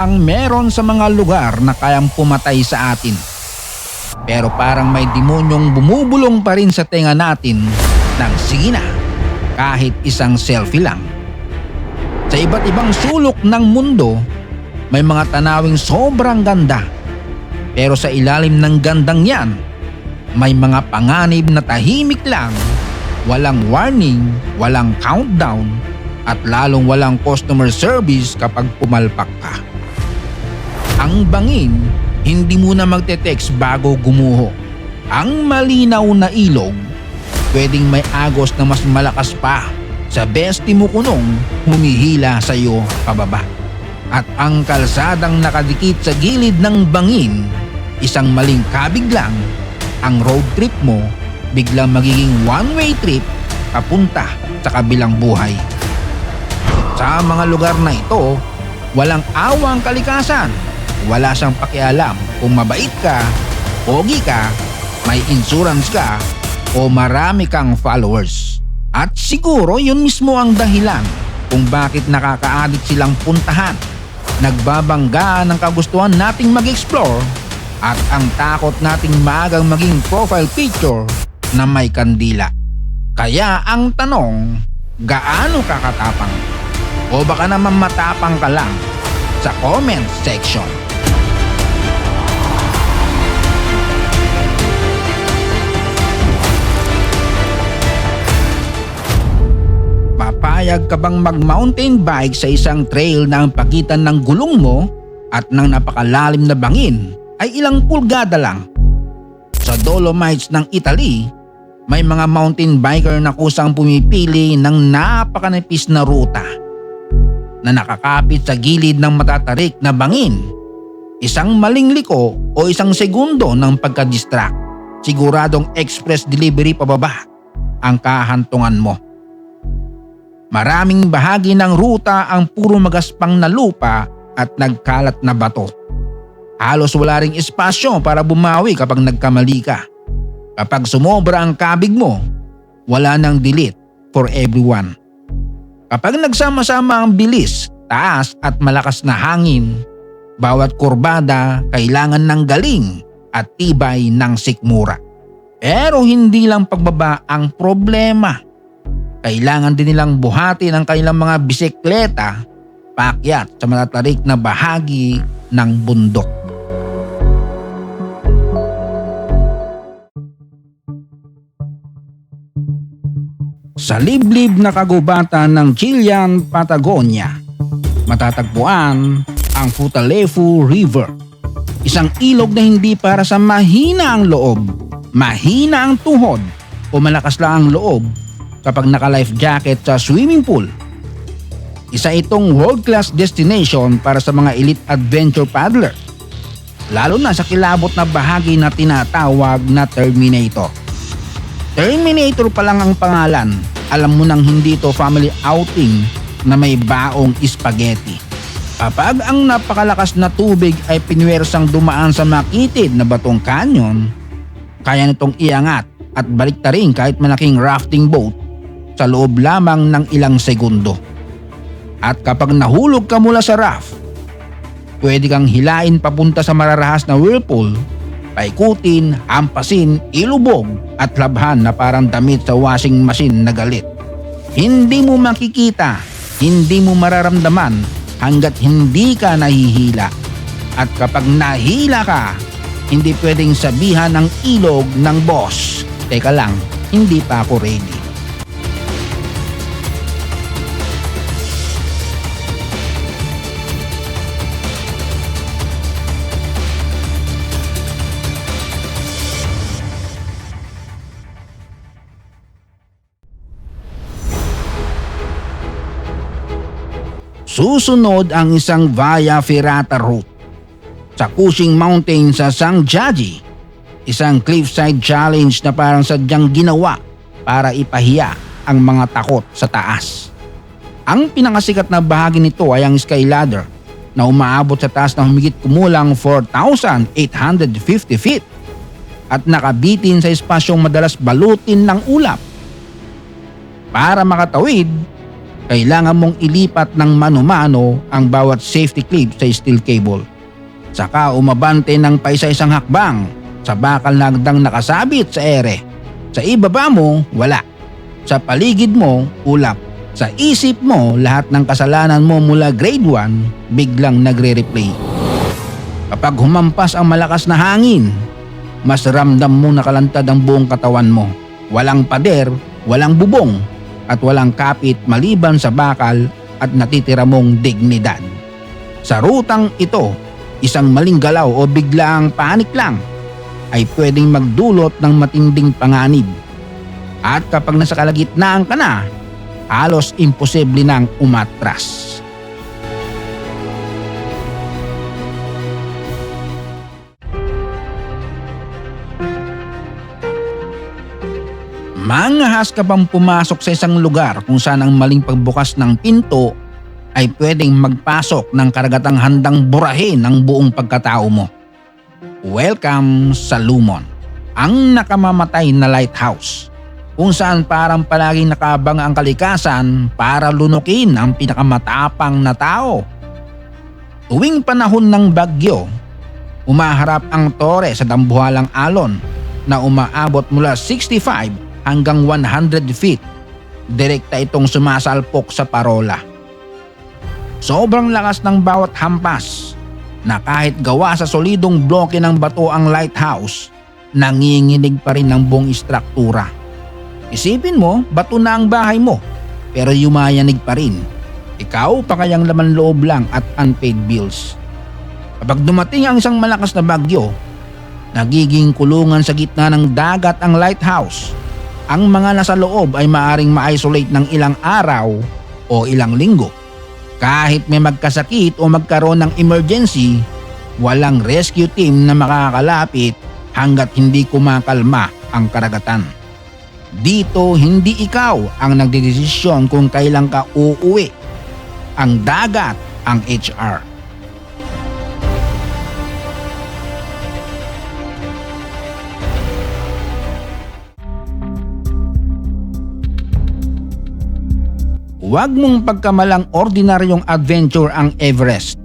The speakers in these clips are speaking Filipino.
ang meron sa mga lugar na kayang pumatay sa atin. Pero parang may demonyong bumubulong pa rin sa tenga natin ng sige na, kahit isang selfie lang. Sa iba't ibang sulok ng mundo, may mga tanawing sobrang ganda. Pero sa ilalim ng gandang yan, may mga panganib na tahimik lang, walang warning, walang countdown, at lalong walang customer service kapag pumalpak ka. Ang bangin, hindi muna magte-text bago gumuho. Ang malinaw na ilog, pwedeng may agos na mas malakas pa sa besti mo kunong humihila sa iyo pababa. At ang kalsadang nakadikit sa gilid ng bangin, isang maling kabig lang, ang road trip mo biglang magiging one-way trip papunta sa kabilang buhay. Sa mga lugar na ito, walang awang kalikasan. Wala siyang pakialam kung mabait ka, pogi ka, may insurance ka, o marami kang followers. At siguro yun mismo ang dahilan kung bakit nakaka-addict silang puntahan. Nagbabangga ng kagustuhan nating mag-explore at ang takot nating maagang maging profile picture na may kandila. Kaya ang tanong, gaano ka katapang? O baka naman matapang ka lang? Sa comment section. Papayag ka bang mag-mountain bike sa isang trail na ang pagitan ng gulong mo at ng napakalalim na bangin ay ilang pulgada lang? Sa Dolomites ng Italy, may mga mountain biker na kusang pumipili ng napakanipis na ruta na nakakapit sa gilid ng matatarik na bangin. Isang maling liko o isang segundo ng pagka-distract, siguradong express delivery pababa ang kahantungan mo. Maraming bahagi ng ruta ang puro magaspang na lupa at nagkalat na bato. Halos wala ring espasyo para bumawi kapag nagkamali ka. Kapag sumobra ang kabig mo, wala nang delete for everyone. Kapag nagsama-sama ang bilis, taas at malakas na hangin, bawat kurbada kailangan ng galing at tibay ng sikmura. Pero hindi lang pagbaba ang problema. Kailangan din nilang buhati ng kanilang mga bisikleta paakyat sa matatarik na bahagi ng bundok. Sa liblib na kagubatan ng Chilean Patagonia, matatagpuan ang Futaleufú River. Isang ilog na hindi para sa mahina ang loob, mahina ang tuhod o malakas lang ang loob kapag naka-life jacket sa swimming pool. Isa itong world-class destination para sa mga elite adventure paddler, lalo na sa kilabot na bahagi na tinatawag na Terminator. Terminator pa lang ang pangalan, alam mo nang hindi ito family outing na may baong spaghetti. Kapag ang napakalakas na tubig ay pinwersang dumaan sa makitid na batong canyon, kaya nitong iangat at baliktarin kahit malaking rafting boat sa loob lamang ng ilang segundo. At kapag nahulog ka mula sa raft, pwede kang hilain papunta sa mararahas na whirlpool, paikutin, hampasin, ilubog at labhan na parang damit sa washing machine na galit. Hindi mo makikita, hindi mo mararamdaman hanggat hindi ka nahihila. At kapag nahila ka, hindi pwedeng sabihan ng ilog ng boss, teka lang, hindi pa ako ready. Susunod ang isang Via Ferrata route sa Cushing Mountain sa Sangjaji, isang cliffside challenge na parang sadyang ginawa para ipahiya ang mga takot sa taas. Ang pinakasikat na bahagi nito ay ang sky ladder na umaabot sa taas na humigit kumulang 4,850 feet at nakabitin sa espasyong madalas balutin ng ulap. Para makatawid, Kailangan mong ilipat ng mano-mano ang bawat safety clip sa steel cable. Saka umabante ng paisa-isang hakbang sa bakal na hagdang nakasabit sa ere. Sa ibaba mo, wala. Sa paligid mo, ulap. Sa isip mo, lahat ng kasalanan mo mula grade 1 biglang nagre-replay. Kapag humampas ang malakas na hangin, mas ramdam mo nakalantad ang buong katawan mo. Walang pader, walang bubong, at walang kapit maliban sa bakal at natitira mong dignidad. Sa rutang ito, isang maling galaw o biglaang panik lang ay pwedeng magdulot ng matinding panganib. At kapag nasa kalagitnaan ka na, halos imposible nang umatras. Mangahas ka bang pumasok sa isang lugar kung saan ang maling pagbukas ng pinto ay pwedeng magpasok ng karagatang handang burahin ang buong pagkatao mo? Welcome sa Lumon, ang nakamamatay na lighthouse, kung saan parang palaging nakabang ang kalikasan para lunukin ang pinakamatapang na tao. Tuwing panahon ng bagyo, umaharap ang tore sa dambuhalang alon na umaabot mula 65 hanggang 100 feet. Direkta itong sumasalpok sa parola. Sobrang lakas ng bawat hampas na kahit gawa sa solidong bloke ng bato ang lighthouse, nanginginig pa rin ng buong istruktura. Isipin mo, bato na ang bahay mo, pero yumayanig pa rin. Ikaw pa kayang laman loob lang at unpaid bills. Kapag dumating ang isang malakas na bagyo, nagiging kulungan sa gitna ng dagat ang lighthouse. Ang mga nasa loob ay maaring ma-isolate ng ilang araw o ilang linggo. Kahit may magkasakit o magkaroon ng emergency, walang rescue team na makakalapit hanggat hindi kumakalma ang karagatan. Dito hindi ikaw ang nagdedesisyon kung kailan ka uuwi. Ang dagat ang HR. Huwag mong pagkamalang ordinaryong adventure ang Everest.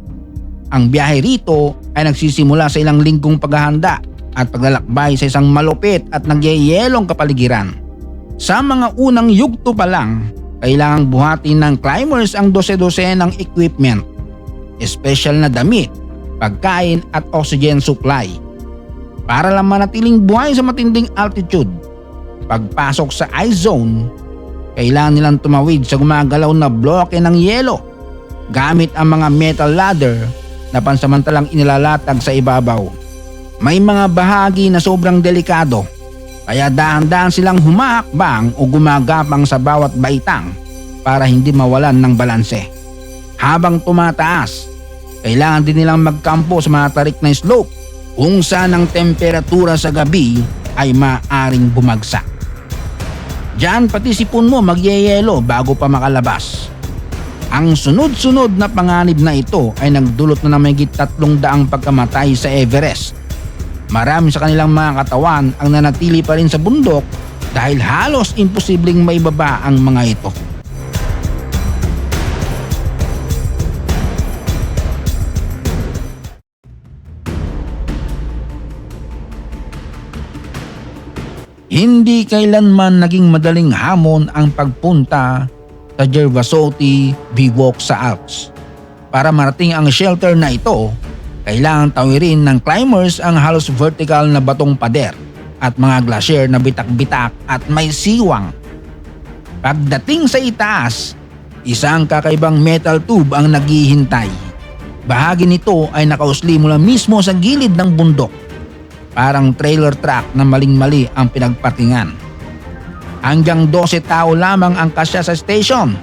Ang biyahe rito ay nagsisimula sa ilang linggong paghahanda at paglalakbay sa isang malupit at nagyayelong kapaligiran. Sa mga unang yugto pa lang, kailangang buhatin ng climbers ang dose-dose ng equipment, espesyal na damit, pagkain at oxygen supply, para lang manatiling buhay sa matinding altitude. Pagpasok sa ice zone, kailangan nilang tumawid sa gumagalaw na bloke ng yelo gamit ang mga metal ladder na pansamantalang inilalatag sa ibabaw. May mga bahagi na sobrang delikado, kaya dahan-dahan silang humahakbang o gumagapang sa bawat baitang para hindi mawalan ng balanse. Habang tumataas, kailangan din nilang magkampo sa mga tarik na slope kung saan ang temperatura sa gabi ay maaaring bumagsak. Diyan pati sipon mo magyeyelo bago pa makalabas. Ang sunod-sunod na panganib na ito ay nagdulot na ng mahigit 300 pagkamatay sa Everest. Marami sa kanilang mga katawan ang nanatili pa rin sa bundok dahil halos imposibleng maibaba ang mga ito. Hindi kailanman naging madaling hamon ang pagpunta sa Gervasoti Bivouac sa Alps. Para marating ang shelter na ito, kailangan tawirin ng climbers ang halos vertical na batong pader at mga glacier na bitak-bitak at may siwang. Pagdating sa itaas, isang kakaibang metal tube ang naghihintay. Bahagi nito ay nakausli mula mismo sa gilid ng bundok. Parang trailer truck na maling-mali ang pinagpatingan. Hanggang 12 tao lamang ang kasya sa station.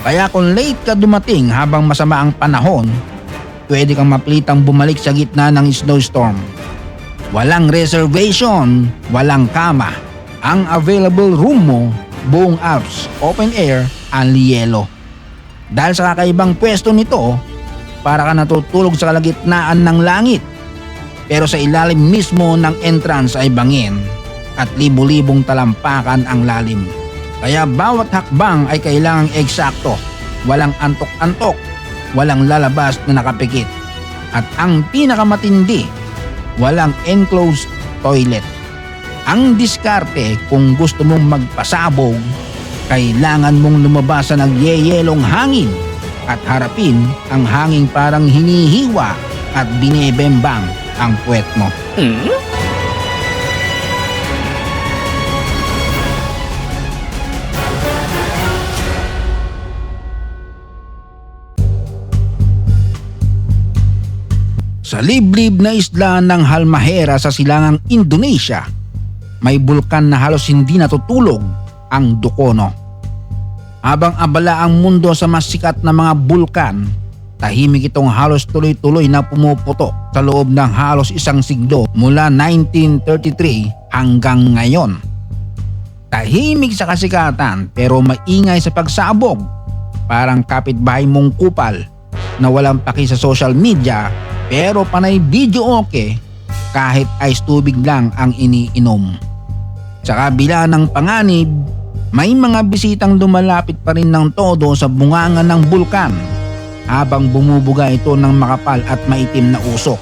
Kaya kung late ka dumating habang masama ang panahon, pwede kang mapilitang bumalik sa gitna ng snowstorm. Walang reservation, walang kama. Ang available room mo, buong Alps, open air, only yelo. Dahil sa kakaibang pwesto nito, para ka natutulog sa kalagitnaan ng langit. Pero sa ilalim mismo ng entrance ay bangin at libu-libong talampakan ang lalim. Kaya bawat hakbang ay kailangang eksakto, walang antok-antok, walang lalabas na nakapikit. At ang pinakamatindi, walang enclosed toilet. Ang diskarte kung gusto mong magpasabog, kailangan mong lumabas sa nagyeyelong hangin at harapin ang hanging parang hinihiwa at binebembang ang puwet mo. Sa liblib na isla ng Halmahera sa silangang Indonesia, may bulkan na halos hindi natutulog, ang Dukono. Habang abala ang mundo sa mas sikat na mga bulkan, tahimik itong halos tuloy-tuloy na pumuputok sa loob ng halos isang siglo mula 1933 hanggang ngayon. Tahimik sa kasikatan pero maingay sa pagsabog, parang kapitbahay mong kupal na walang paki sa social media pero panay video okay kahit ice tubig lang ang iniinom. Sa kabila ng panganib, may mga bisitang lumalapit pa rin ng todo sa bunganga ng bulkan habang bumubuga ito ng makapal at maitim na usok.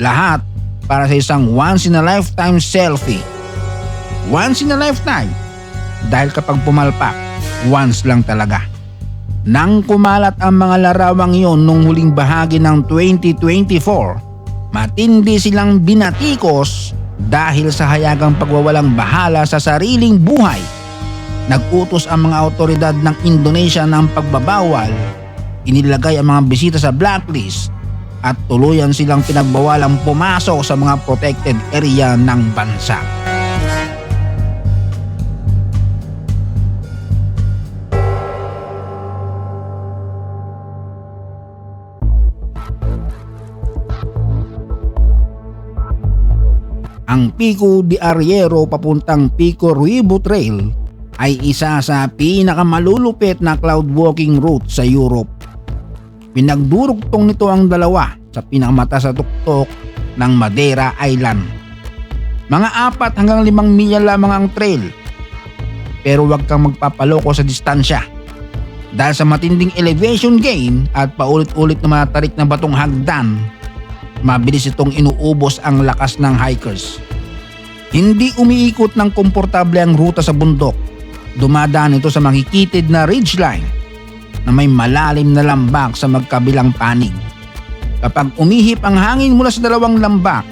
Lahat para sa isang once in a lifetime selfie. Once in a lifetime dahil kapag pumalpak, once lang talaga. Nang kumalat ang mga larawang iyon nung huling bahagi ng 2024, matindi silang binatikos dahil sa hayagang pagwawalang bahala sa sariling buhay. Nag-utos ang mga awtoridad ng Indonesia ng pagbabawal, inilagay ang mga bisita sa blacklist at tuluyan silang pinagbawalang pumasok sa mga protected area ng bansa. Ang Pico de Arriero papuntang Pico Ruibo Trail ay isa sa pinakamalulupit na cloud walking route sa Europe. Pinagdurugtong nito ang dalawa sa pinakamataas na tuktok ng Madeira Island. Mga 4 hanggang 5 milya lamang ang trail, pero huwag kang magpapaloko sa distansya dahil sa matinding elevation gain at paulit-ulit na matarik na batong hagdan, mabilis itong inuubos ang lakas ng hikers. Hindi umiikot ng komportable ang ruta sa bundok. Dumadaan ito sa makikitid na ridgeline na may malalim na lambak sa magkabilang panig. Kapag umihip ang hangin mula sa dalawang lambak,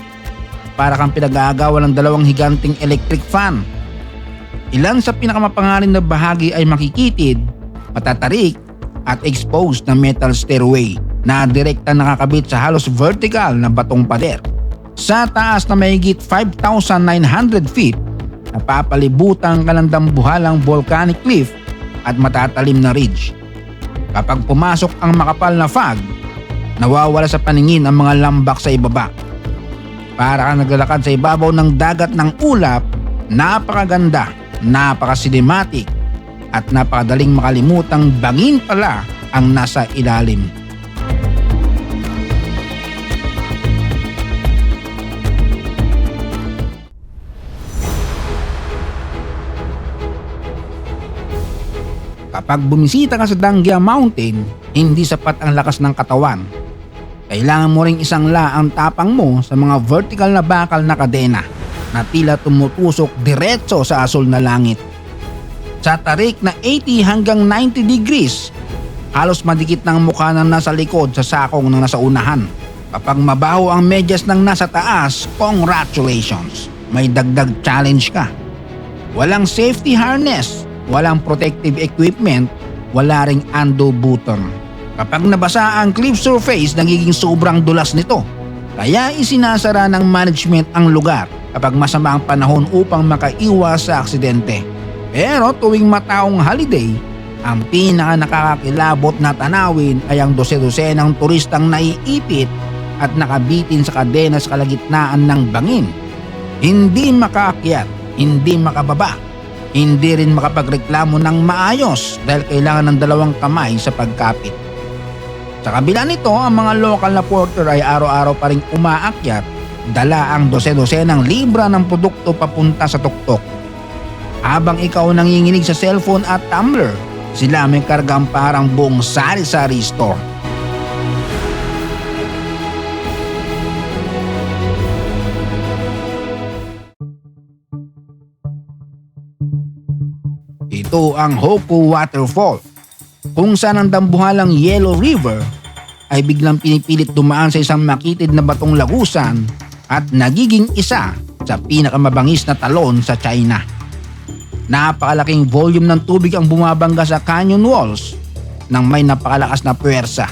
para kang pinag-aagawan ng dalawang higanting electric fan. Ilan sa pinakamapangalan na bahagi ay makikitid, matatarik at exposed na metal stairway na direkta nakakabit sa halos vertical na batong pader. Sa taas na mahigit 5,900 feet, napapalibutan ka ng dambuhalang volcanic cliff at matatalim na ridge. Kapag pumasok ang makapal na fog, nawawala sa paningin ang mga lambak sa ibaba. Para kang naglalakad sa ibabaw ng dagat ng ulap, napakaganda, napaka-cinematic at napakadaling makalimutang bangin pala ang nasa ilalim. Kapag bumisita ka sa Dangia Mountain, hindi sapat ang lakas ng katawan. Kailangan mo ring isangla ang tapang mo sa mga vertical na bakal na kadena na tila tumutusok diretso sa asul na langit. Sa tarik na 80 hanggang 90 degrees, halos madikit ng mukha ng nasa likod sa sakong ng nasa unahan. Kapag mabaho ang medyas ng nasa taas, congratulations! May dagdag challenge ka. Walang safety harness, walang protective equipment, wala ring undo button. Kapag nabasa ang cliff surface, nagiging sobrang dulas nito. Kaya isinasara ng management ang lugar kapag masama ang panahon upang makaiwas sa aksidente. Pero tuwing mataong holiday, ang pinaka nakakakilabot na tanawin ay ang dose-dosenang turistang naiipit at nakabitin sa kadena sa kalagitnaan ng bangin. Hindi makaakyat, hindi makababa, hindi rin makapagreklamo ng maayos dahil kailangan ng dalawang kamay sa pagkapit. Sa kabila nito, ang mga lokal na porter ay araw-araw pa ring umaakyat, dala ang dose-dosenang libra ng produkto papunta sa tuktok. Habang ikaw nanginginig sa cellphone at tumbler, sila may kargang parang buong sari-sari store. Ito ang Hoku Waterfall, kung saan ang dambuhalang Yellow River ay biglang pinipilit dumaan sa isang makitid na batong lagusan at nagiging isa sa pinakamabangis na talon sa China. Napakalaking volume ng tubig ang bumabangga sa canyon walls nang may napakalakas na puwersa.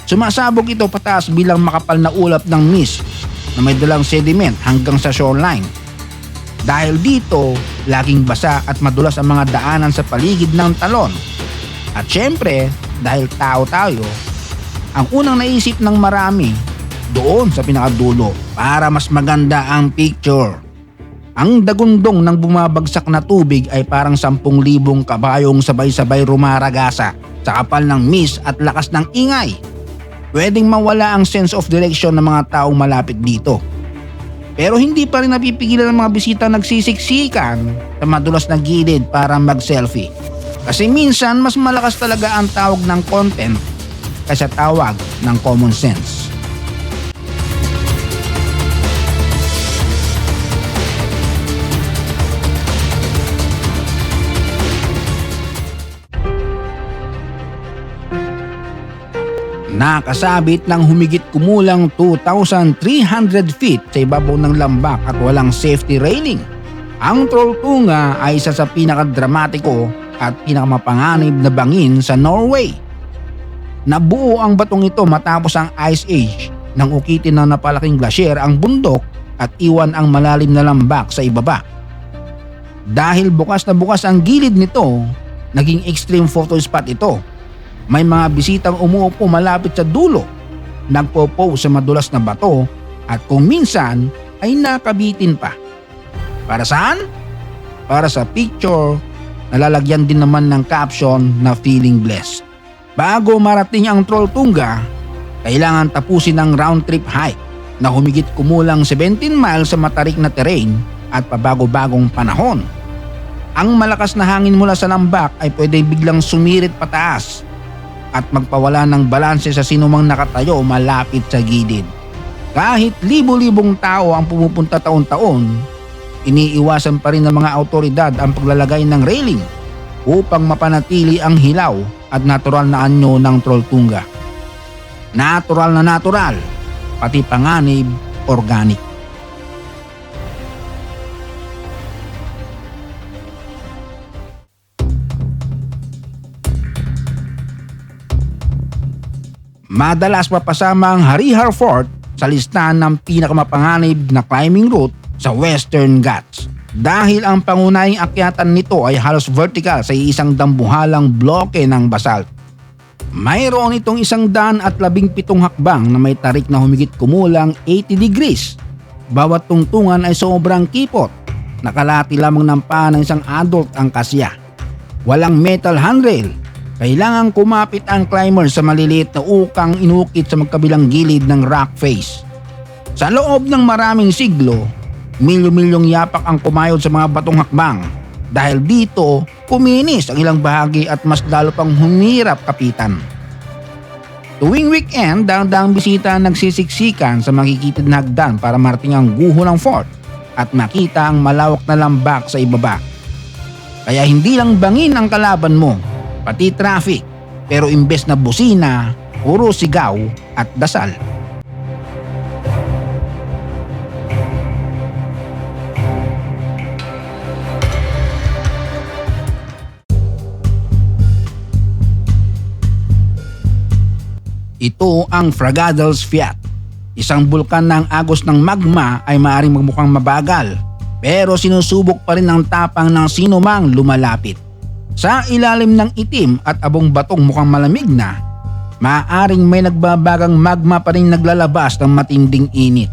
Sumasabog ito pataas bilang makapal na ulap ng mist na may dalang sediment hanggang sa shoreline. Dahil dito, laging basa at madulas ang mga daanan sa paligid ng talon. At syempre, dahil tao tayo, ang unang naisip ng marami doon sa pinakadulo para mas maganda ang picture. Ang dagundong ng bumabagsak na tubig ay parang 10,000 kabayong sabay-sabay rumaragasa sa kapal ng mist at lakas ng ingay. Pwedeng mawala ang sense of direction ng mga taong malapit dito. Pero hindi pa rin napipigilan ng mga bisita nagsisiksikan sa madulas na gilid para mag-selfie. Kasi minsan mas malakas talaga ang tawag ng content kaysa tawag ng common sense. Nakasabit ng humigit kumulang 2,300 feet sa ibabaw ng lambak at walang safety railing. Ang Trolltunga ay isa sa pinakadramatiko at pinakamapanganib na bangin sa Norway. Nabuo ang batong ito matapos ang Ice Age nang ukitin ng napalaking glacier ang bundok at iwan ang malalim na lambak sa ibaba. Dahil bukas na bukas ang gilid nito, naging extreme photo spot ito. May mga bisitang umuupo malapit sa dulo, nagpo-pose sa madulas na bato at kung minsan ay nakabitin pa. Para saan? Para sa picture, nalalagyan din naman ng caption na feeling blessed. Bago marating ang Trolltunga, kailangan tapusin ang round trip hike na humigit kumulang 17 miles sa matarik na terrain at pabago-bagong panahon. Ang malakas na hangin mula sa lambak ay pwede biglang sumirit pataas at magpawala ng balanse sa sinumang nakatayo malapit sa gilid. Kahit libo-libong tao ang pumupunta taon-taon, iniiwasan pa rin ng mga awtoridad ang paglalagay ng railing upang mapanatili ang hilaw at natural na anyo ng Trolltunga. Natural na natural, pati panganib, organic. Madalas mapasama ang Harihar Fort sa listahan ng pinakamapanganib na climbing route sa Western Ghats. Dahil ang pangunahing akyatan nito ay halos vertical sa isang dambuhalang bloke ng basalt. Mayroon itong 117 hakbang na may tarik na humigit kumulang 80 degrees. Bawat tungtungan ay sobrang kipot. Nakalati lamang ng paa ng isang adult ang kasya. Walang metal handrail. Kailangang kumapit ang climber sa maliliit na ukang inukit sa magkabilang gilid ng rock face. Sa loob ng maraming siglo, milyo-milyong yapak ang kumayod sa mga batong hakbang. Dahil dito, kuminis ang ilang bahagi at mas lalo pang humirap kapitan. Tuwing weekend, daang-daang bisita nagsisiksikan sa makikitid na hagdan para marating ang guho ng fort at makita ang malawak na lambak sa ibaba. Kaya hindi lang bangin ang kalaban mo, pati traffic, pero imbes na busina, puro sigaw at dasal. Ito ang Fragadel's Fiat. Isang bulkan na ang agos ng magma ay maaaring magmukhang mabagal, pero sinusubok pa rin ang tapang ng sinumang lumalapit. Sa ilalim ng itim at abong batong mukhang malamig na, maaaring may nagbabagang magma pa rin naglalabas ng matinding init.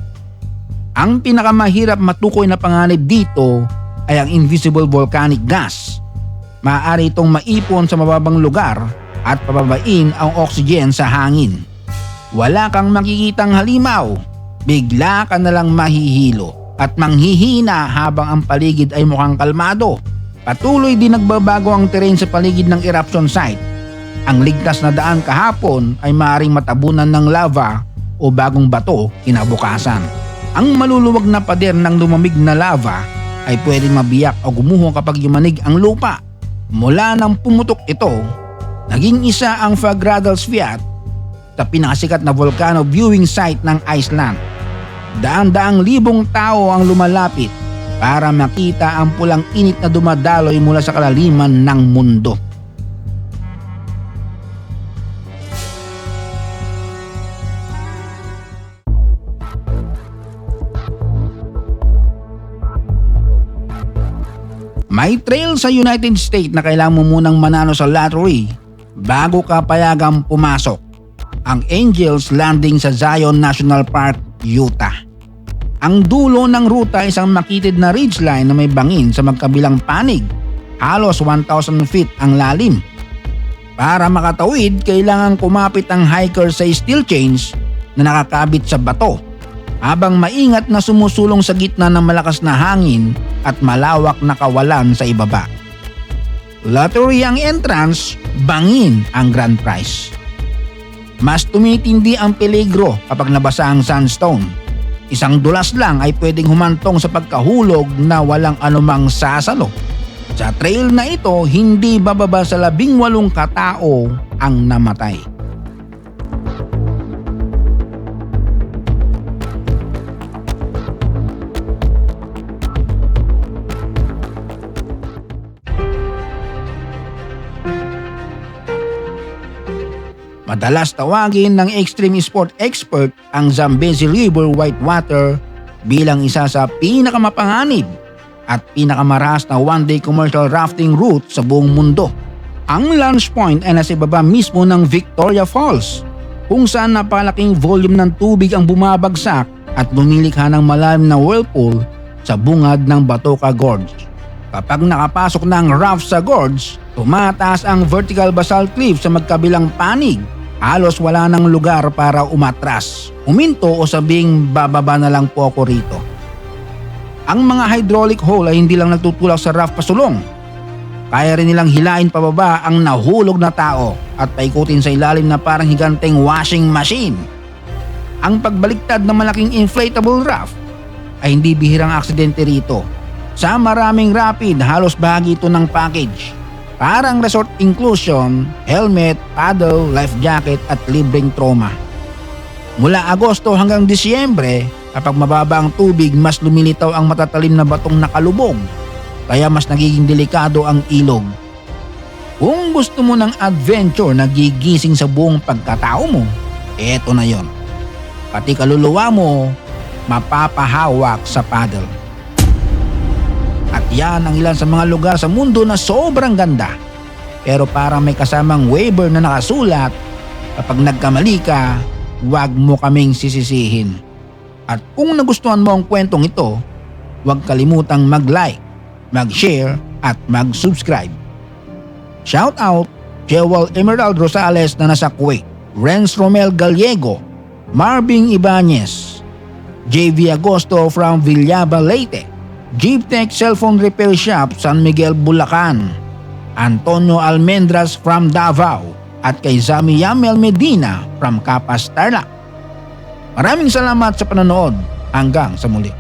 Ang pinakamahirap matukoy na panganib dito ay ang invisible volcanic gas. Maaari itong maipon sa mababang lugar at pababain ang oxygen sa hangin. Wala kang makikitang halimaw, bigla ka na lang mahihilo at manghihina habang ang paligid ay mukhang kalmado. Patuloy din nagbabago ang terrain sa paligid ng eruption site. Ang ligtas na daan kahapon ay maaaring matabunan ng lava o bagong bato kinabukasan. Ang maluluwag na pader ng lumamig na lava ay pwedeng mabiyak o gumuho kapag yumanig ang lupa. Mula nang pumutok ito, naging isa ang Fagradal's Fiat sa pinakasikat na volcano viewing site ng Iceland. Daan-daang libong tao ang lumalapit para makita ang pulang init na dumadaloy mula sa kalaliman ng mundo. May trail sa United States na kailangan mo munang manalo sa lottery bago ka payagang pumasok. Ang Angels Landing sa Zion National Park, Utah. Ang dulo ng ruta ay isang makitid na ridgeline na may bangin sa magkabilang panig. Halos 1,000 feet ang lalim. Para makatawid, kailangan kumapit ang hiker sa steel chains na nakakabit sa bato, habang maingat na sumusulong sa gitna ng malakas na hangin at malawak na kawalan sa ibaba. Lottery ang entrance, bangin ang grand prize. Mas tumitindi ang peligro kapag nabasa ang sandstone. Isang dulas lang ay pwedeng humantong sa pagkahulog na walang anumang sasalo. Sa trail na ito, hindi bababa sa 18 katao ang namatay. Madalas tawagin ng extreme sport expert ang Zambezi River Whitewater bilang isa sa pinakamapanganib at pinakamarahas na one-day commercial rafting route sa buong mundo. Ang launch point ay nasa ibaba mismo ng Victoria Falls, kung saan napalaking volume ng tubig ang bumabagsak at lumilikha ng malalim na whirlpool sa bungad ng Batoka Gorge. Kapag nakapasok na ang raft sa gorge, tumataas ang vertical basalt cliff sa magkabilang panig. Halos wala nang lugar para umatras, huminto o sabing bababa na lang po ako rito. Ang mga hydraulic hole ay hindi lang nagtutulak sa raft pasulong. Kaya rin nilang hilain pababa ang nahulog na tao at paikutin sa ilalim na parang higanteng washing machine. Ang pagbaliktad ng malaking inflatable raft ay hindi bihirang aksidente rito. Sa maraming rapid, halos bahagi ito ng package. Parang resort inclusion, helmet, paddle, life jacket at libreng trauma. Mula Agosto hanggang Disyembre, kapag mababa ang tubig, mas lumilitaw ang matatalim na batong nakalubog, kaya mas nagiging delikado ang ilog. Kung gusto mo ng adventure na gigising sa buong pagkatao mo, eto na yon. Pati kaluluwa mo, mapapahawak sa paddle. At yan ang ilan sa mga lugar sa mundo na sobrang ganda. Pero parang may kasamang waiver na nakasulat, kapag nagkamali ka, huwag mo kaming sisisihin. At kung nagustuhan mo ang kwentong ito, huwag kalimutang mag-like, mag-share at mag-subscribe. Shout out Jewel Emerald Rosales na nasa Kuwait, Renz Romel Gallego, Marvin Ibanez, JV Agosto from Villaba, Leyte, Jeeptech Cellphone Repair Shop, San Miguel, Bulacan, Antonio Almendras from Davao, at kay Zami Yamel Medina from Capas, Tarlac. Maraming salamat sa panonood. Hanggang sa muli.